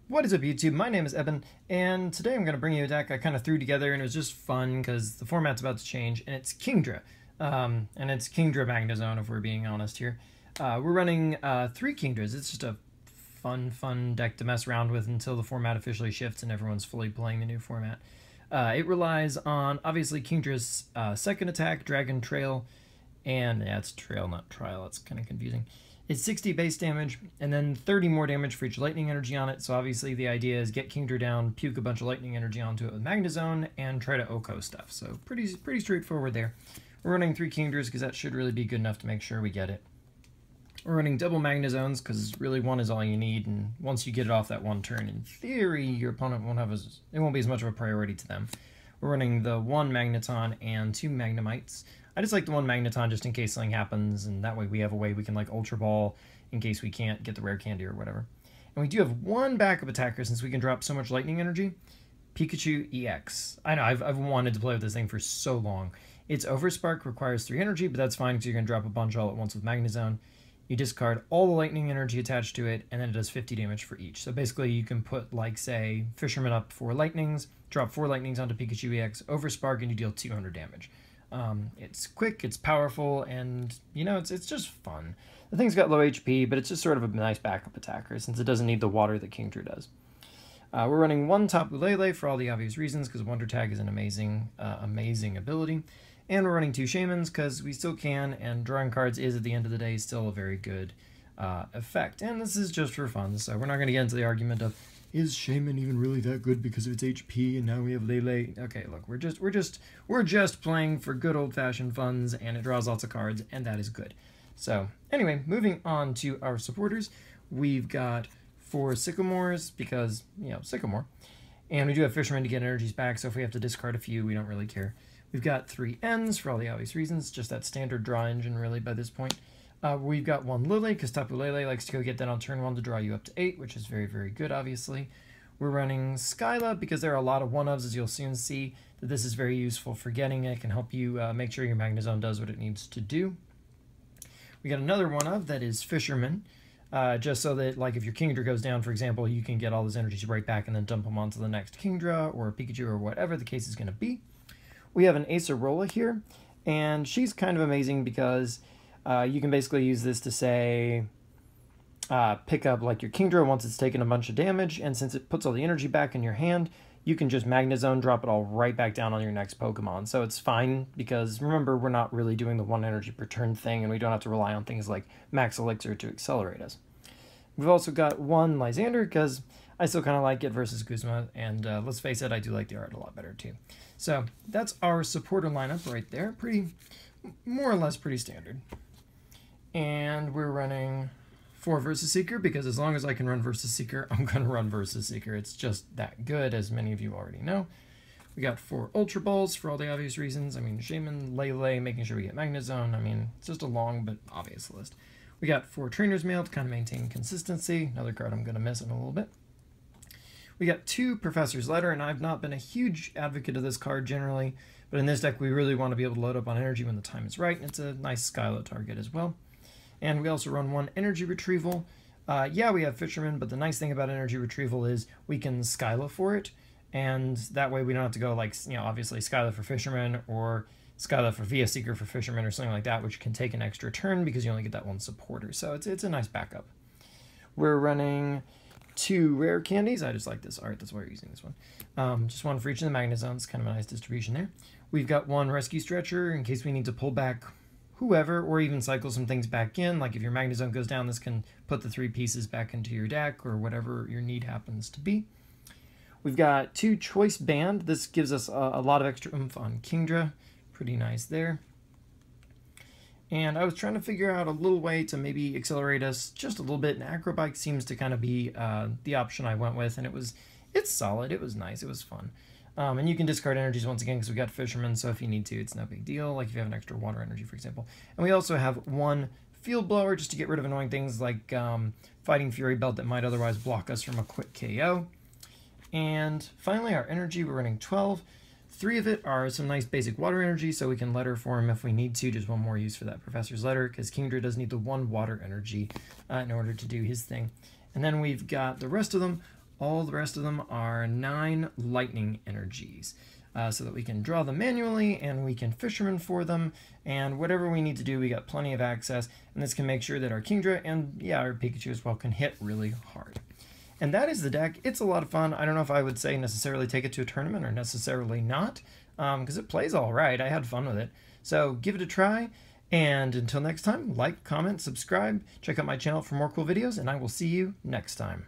What is up, YouTube? My name is Eben, and today I'm going to bring you a deck I kind of threw together, and it was just fun because the format's about to change, and it's Kingdra. And it's Kingdra Magnezone, if we're being honest here. We're running 3 Kingdras. It's just a fun deck to mess around with until the format officially shifts and everyone's fully playing the new format. It relies on, obviously, Kingdra's second attack, Dragon Trail, and yeah, it's Trail, not Trial. It's kind of confusing. It's 60 base damage, and then 30 more damage for each lightning energy on it. So obviously the idea is get Kingdra down, puke a bunch of lightning energy onto it with Magnezone, and try to OHKO stuff. So pretty straightforward there. We're running 3 Kingdras because that should really be good enough to make sure we get it. We're running double Magnezones because really one is all you need, and once you get it off that one turn, in theory, your opponent won't be as much of a priority to them. We're running the 1 Magneton and 2 Magnemites. I just like the 1 Magneton just in case something happens, and that way we have a way we can like Ultra Ball in case we can't get the rare candy or whatever. And we do have 1 backup attacker since we can drop so much lightning energy. Pikachu EX. I know, I've wanted to play with this thing for so long. Its Overspark requires 3 energy, but that's fine because you're going to drop a bunch all at once with Magnezone. You discard all the lightning energy attached to it, and then it does 50 damage for each. So basically you can put, like, say, Fisherman up 4 lightnings, drop 4 lightnings onto Pikachu EX, Overspark, and you deal 200 damage. It's quick, it's powerful, and, you know, it's just fun. The thing's got low HP, but it's just sort of a nice backup attacker since it doesn't need the water that Kingdra does. We're running 1 Tapu Lele for all the obvious reasons, because Wonder Tag is an amazing ability. And we're running 2 Shamans, because we still can, and drawing cards is, at the end of the day, still a very good effect. And this is just for fun, so we're not going to get into the argument of, is Shaman even really that good because of its HP, and now we have Lele? Okay, look, we're just playing for good old-fashioned funs, and it draws lots of cards, and that is good. So, anyway, moving on to our supporters, we've got 4 Sycamores, because, you know, Sycamore. And we do have Fisherman to get energies back, so if we have to discard a few, we don't really care. We've got 3 Ns for all the obvious reasons, just that standard draw engine, really, by this point. We've got 1 Lily, because Tapu Lele likes to go get that on turn 1 to draw you up to 8, which is very good, obviously. We're running Skyla, because there are a lot of 1-ofs, as you'll soon see, that this is very useful for getting. It can help you make sure your Magnezone does what it needs to do. We got another 1-of that is Fisherman, just so that, like, if your Kingdra goes down, for example, you can get all those energies right back and then dump them onto the next Kingdra or Pikachu or whatever the case is going to be. We have an Acerola here, and she's kind of amazing because you can basically use this to, say, pick up like your Kingdra once it's taken a bunch of damage, and since it puts all the energy back in your hand, you can just Magnezone, drop it all right back down on your next Pokemon. So it's fine, because remember, we're not really doing the 1 energy per turn thing, and we don't have to rely on things like Max Elixir to accelerate us. We've also got 1 Lysander, because I still kind of like it versus Guzma, and let's face it, I do like the art a lot better too. So that's our supporter lineup right there. More or less pretty standard. And we're running 4 Versus Seeker, because as long as I can run Versus Seeker, I'm going to run Versus Seeker. It's just that good, as many of you already know. We got 4 Ultra Balls for all the obvious reasons. I mean, Shaman, Lele, making sure we get Magnezone. I mean, it's just a long but obvious list. We got 4 Trainer's Mail to kind of maintain consistency. Another card I'm going to miss in a little bit. We got 2 Professor's Letter, and I've not been a huge advocate of this card generally, but in this deck we really want to be able to load up on energy when the time is right, and it's a nice Skyla target as well. And we also run 1 Energy Retrieval. Yeah, we have Fisherman, but the nice thing about Energy Retrieval is we can Skyla for it, and that way we don't have to go like, you know, obviously Skyla for Fisherman or Skyla for Via Seeker for Fisherman or something like that, which can take an extra turn because you only get that 1 supporter. So it's a nice backup. We're running 2 rare candies. I just like this art, that's why we're using this one. Just 1 for each of the Magnezones, kind of a nice distribution there. We've got 1 Rescue Stretcher in case we need to pull back whoever, or even cycle some things back in. Like if your Magnezone goes down, this can put the 3 pieces back into your deck, or whatever your need happens to be. We've got 2 Choice Band. This gives us a lot of extra oomph on Kingdra. Pretty nice there. And I was trying to figure out a little way to maybe accelerate us just a little bit, and Acrobike seems to kind of be the option I went with, and it's solid, it was nice, it was fun. And you can discard energies once again because we got Fisherman, so if you need to, it's no big deal, like if you have an extra water energy, for example. And we also have 1 Field Blower just to get rid of annoying things like Fighting Fury Belt that might otherwise block us from a quick KO. And finally, our energy, we're running 12. 3 of it are some nice basic water energy, so we can letter form if we need to. Just 1 more use for that Professor's Letter, because Kingdra does need the 1 water energy in order to do his thing. And then we've got the rest of them All the rest of them are 9 lightning energies. So that we can draw them manually and we can fisherman for them, and whatever we need to do, we got plenty of access, and this can make sure that our Kingdra and our Pikachu as well can hit really hard. And that is the deck. It's a lot of fun. I don't know if I would say necessarily take it to a tournament or necessarily not, because it plays all right. I had fun with it. So give it a try, and until next time, like, comment, subscribe, check out my channel for more cool videos, and I will see you next time.